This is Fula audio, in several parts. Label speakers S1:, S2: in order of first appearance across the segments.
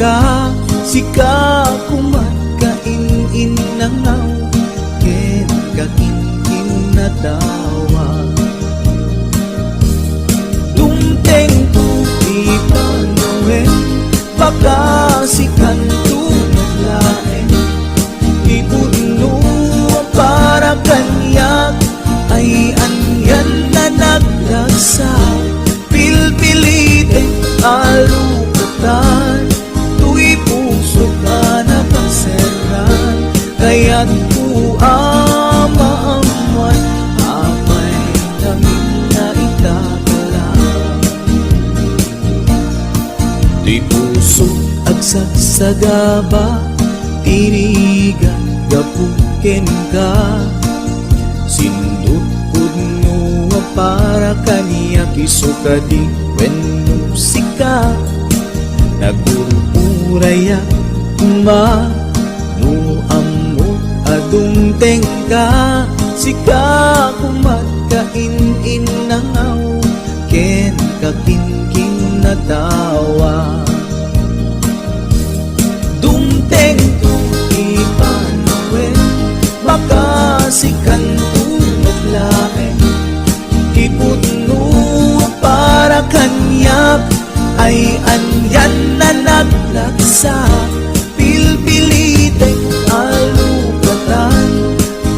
S1: ka, sika kumat kain nangaw, ken kakin natawa. Dumteng tu ipanawen, baka sikan tu naglaen, ibudno para kanyak, ay anyan na naglagsa. Pilpilitin alukatan, tuy puso ka nakaseran, kaya't ku amaaman, amay namin na itakalang. Tuy puso agsagsagaba, tirigan gapuken ka, sindut pudno para kaniya kisuka di wenno sika, nagururaya ma no amot adumteng ka, sika kumat kain nangaw, ken kakinkin natawa. Dumteng tu ipanawen, baka sikan tu naglaen, ibudno para kanyak, ay anyan na naglagsa. Pilpilitin alukatan,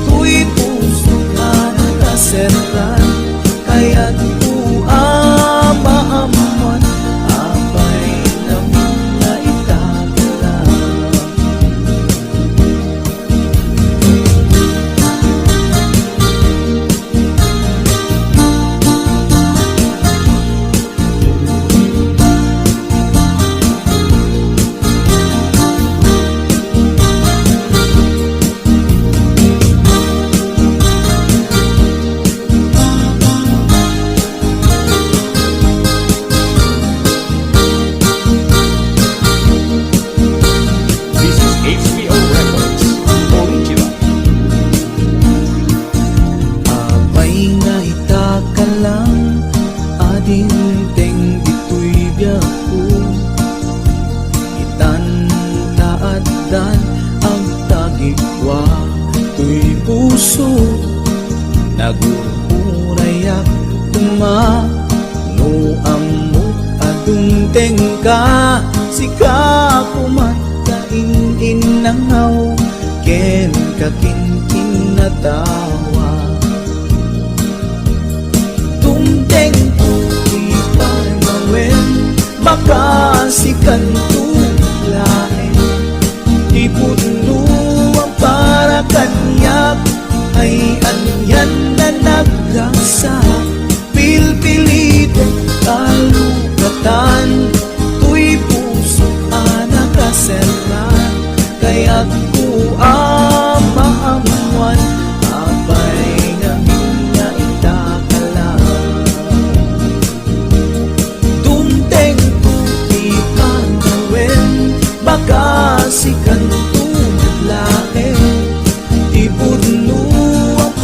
S1: tuy puso ka nakaseran, kaya't ku amaaman, abay namin na itagalang. Adinteng ito'y biyaku, itan taaddan ang tagikwa, tuy puso nagururayak tuma, no amot adumteng ka, sika kumat kain nangaw, ken kakinkin natawa. Dumteng tu ipanawen, baka sikan tu naglaen, ibudno para kanyak, ay anyan na naglagsa. Pilpilitin alukatan, tuy puso ka nakaseran, kaya't ku amaamuan, abay namin na itakalang. Dumteng tu ipanawen, baka sikan tu naglaen, ibudno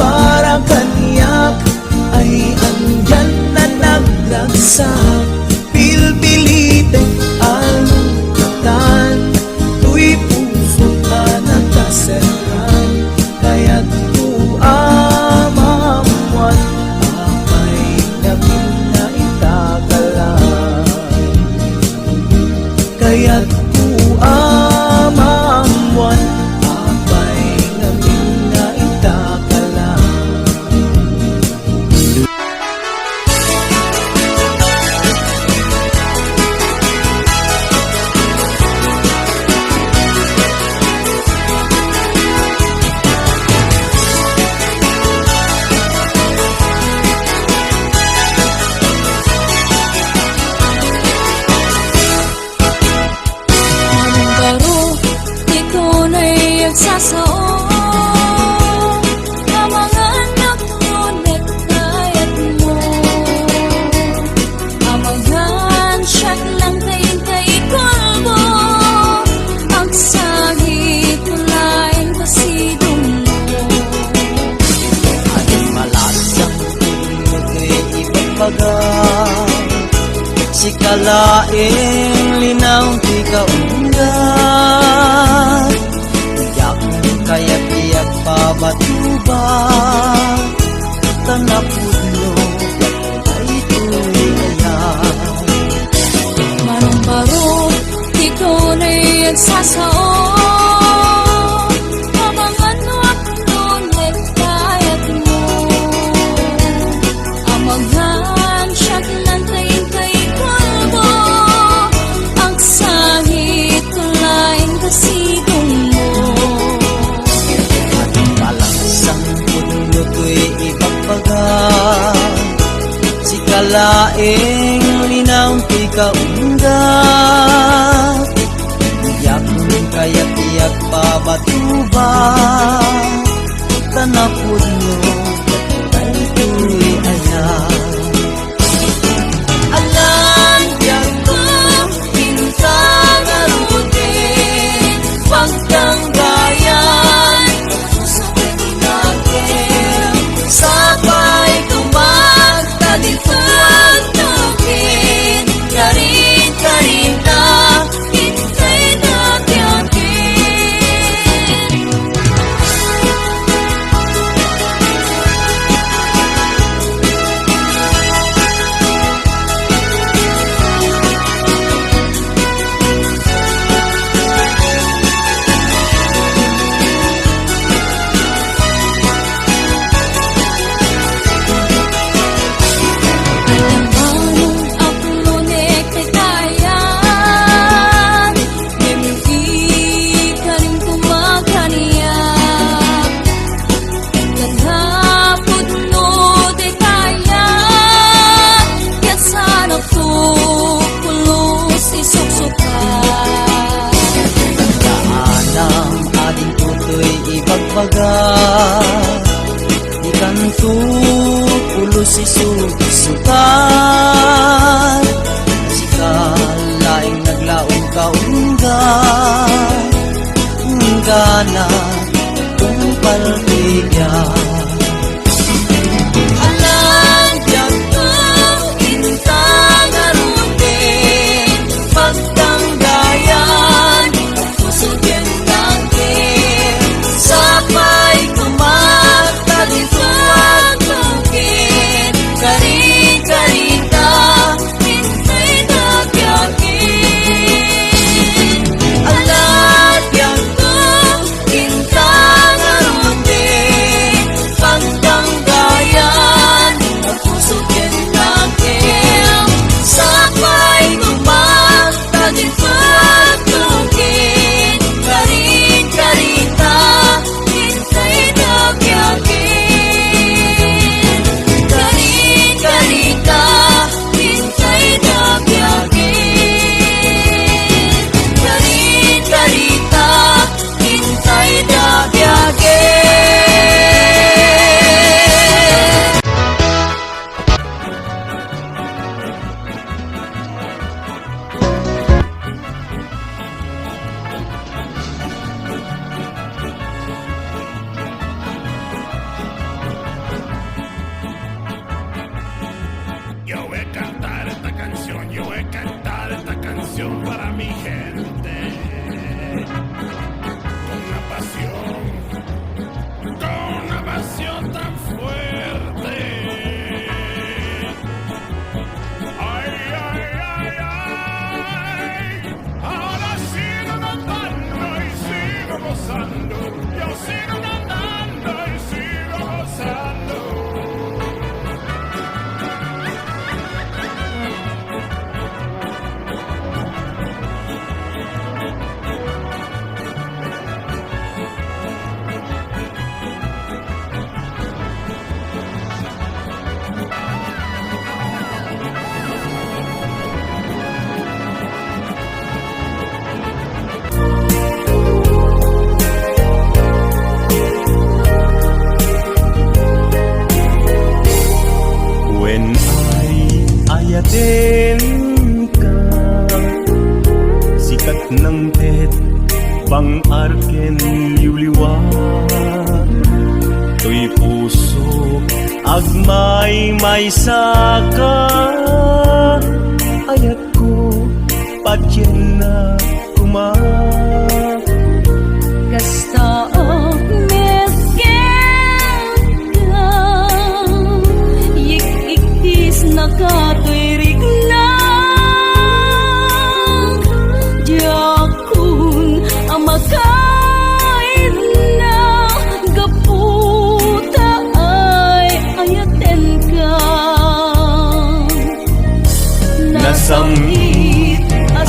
S1: para kanyak, ay andyan na naglagsa. Pilpilitin alukatan, tuy puso ka nakaseran, kaya't ku amaamuan, abay namin na itagalang. Kaya't ku amaamuan, abay namin na itagalang.
S2: Sikalaing linaw di kauna, nagsasao Amangan wakno nagkayat mo Amangan siyak nantayin kay kalbo Ang sahit lain kasidong mo
S1: At malaksang puno to'y ipagpaga Si kalaing linampi kaunda Yakong kayak-iyak pabatuba Tanapod mo Ay tuloy ayan
S2: Alam yang ko Bintang arutin Pagtanggayan Susukit natin Sabay kumagtadipag Tukin Karin na Hintay na tiyakin Alamanong ako nektayan Mimpi ka rin kumakaniyak Kanhapod no dekayan Kat sana po pulos isuksukan
S1: Kaanang ading puto'y ibagbaga Ikanto pulo si susukan Si kalaing naglaong kaungga Ungga na kung palpigyan
S2: Alam yang ko Bintang arutin Pagtanggayan Pusugin natin Sabay kumagtadipag Tukin Karin-karita Hintay na tiyakin Alam yang ko Bintang arutin Pagtanggayan Pusugin natin Sabay kumagtadipag Tukin Karin-karita Hintay na tiyakin Karin-karita Hintay na tiyakin Karin-karita Hintay na tiyakin
S3: Yo voy a cantar esta canción, yo voy a cantar esta canción para mi gente. Con una pasión tan fuerte. Ay, ay, ay, ay. Ahora sigo cantando y sigo gozando. Yo sigo cantando y sigo gozando.
S1: When ayatin ka Sikat ng tet Pang arken liwliwa To'y puso Agmay may saka Ayat ko Patyan na kuma
S2: Kasta nakatwirig na Diyak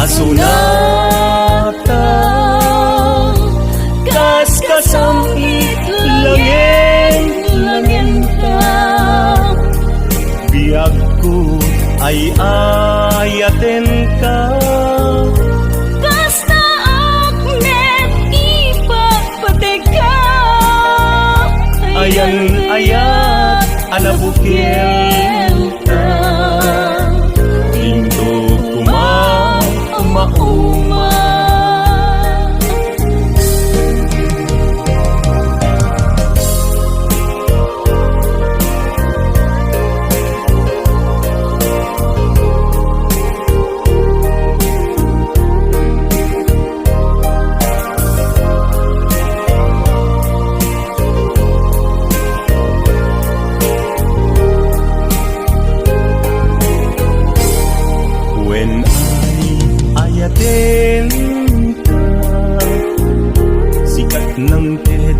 S1: asunata kas kasamit langin ta biag ko ay ayaten ka
S2: Kasta akmet ipagpateka
S1: ayan ayat anabukil ta Indo kumauma When ayatin ka sikat ng ted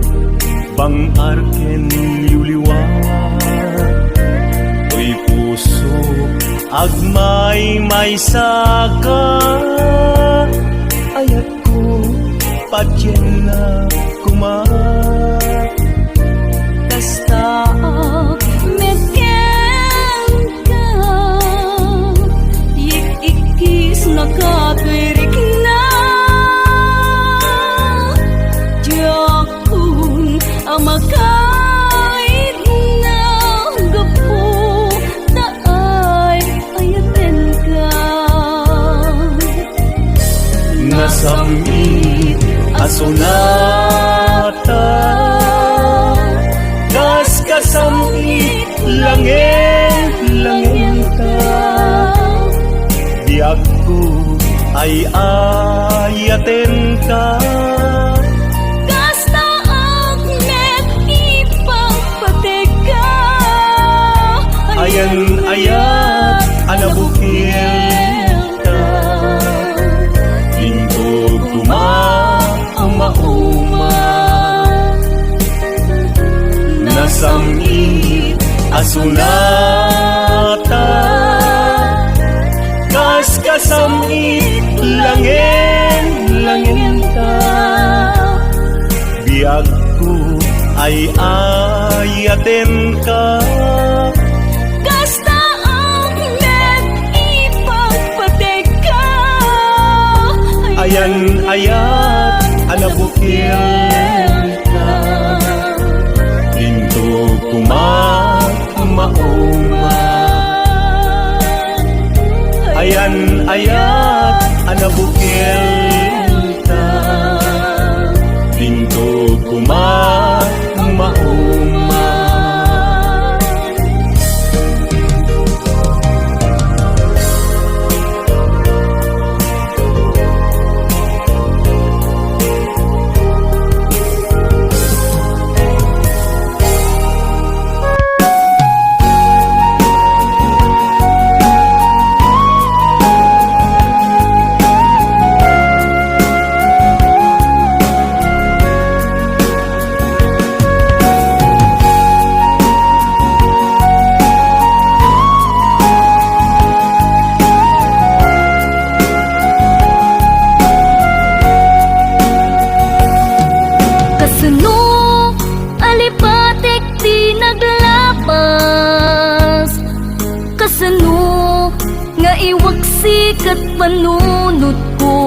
S1: bang arken yuliwat oy puso agmay saka ayat ko padyen na
S2: Kasta akmet ka ikis nakatwirik na Diyakun amakait na gapo taay ayaten ka
S1: nasamit asunata kas kasamit langin ta biag ko ay ayaten ka
S2: Kasta akmet ipagpateka
S1: ayan ayat anabukil ta Indo kumauma nasamit asunata kas kasamit langin ta biag ko ay ayaten ka
S2: Kasta akmet ipagpateka
S1: ayan ayat anabukil ka Indo kumauma ayan ayat anabukil ta Indo kumauma
S2: sikat panunod ko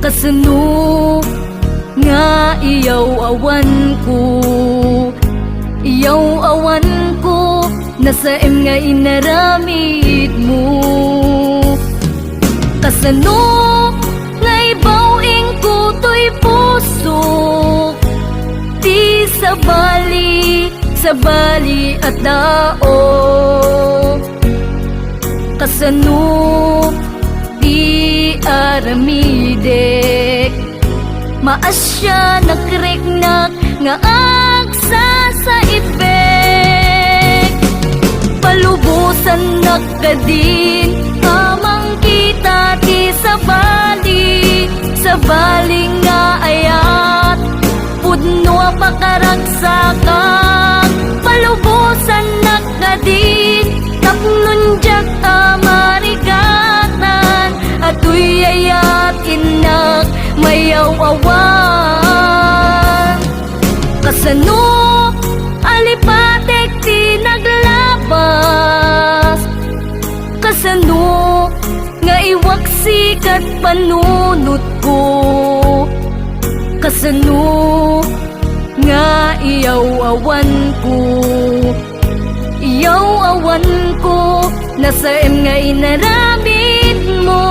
S2: kasano nga iyaw awan ko nasa nga inaramid mo kasano nga ibawing ko to'y puso di sa bali at dao kasano di aramidek maasya nakriknak nga agsa sa ibek palubusan nakadin amang kita ti sa bali nga ayat pudno pakaragsakan palubusan nakadin tapnon jak amarigatan ayaw-awan. Kasano alipatek ti naglabas, kasano nga iwaksi kat panunot ko, kasano nga iyaw-awan ko, iyaw-awan ko, nasaan nga inaramid mo.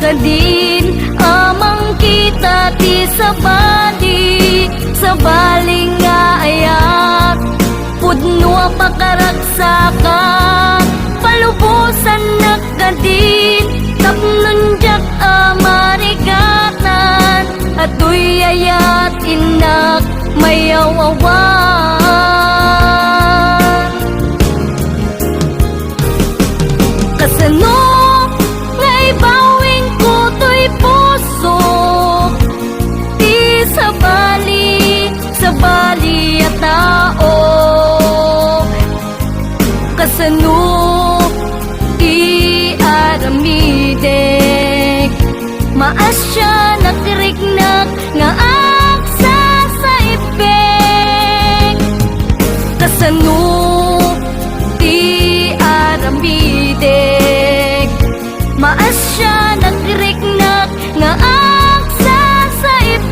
S2: Kadin amang kita ti sa bali nga ayak pudno pakaragsakan palubusan nakadin tapnon jak amarigatan atoy ayat inak mayawawan. Kasano nga ibawing ko to'y puso di sa bali at tao, kasano di aramidek maasya nakriknak nga aksa sa ipek, kasano di aramidek maasya nagriknak nga aksa sa ipek.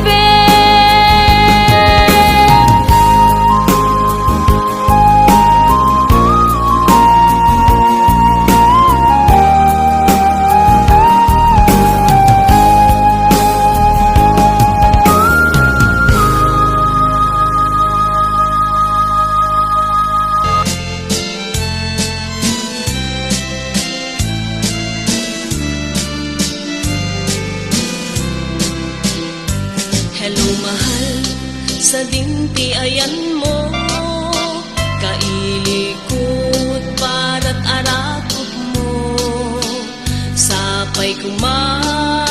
S4: Hello mahal, sa dinti ayan mo, kailikot para't arakot mo, sapay kumain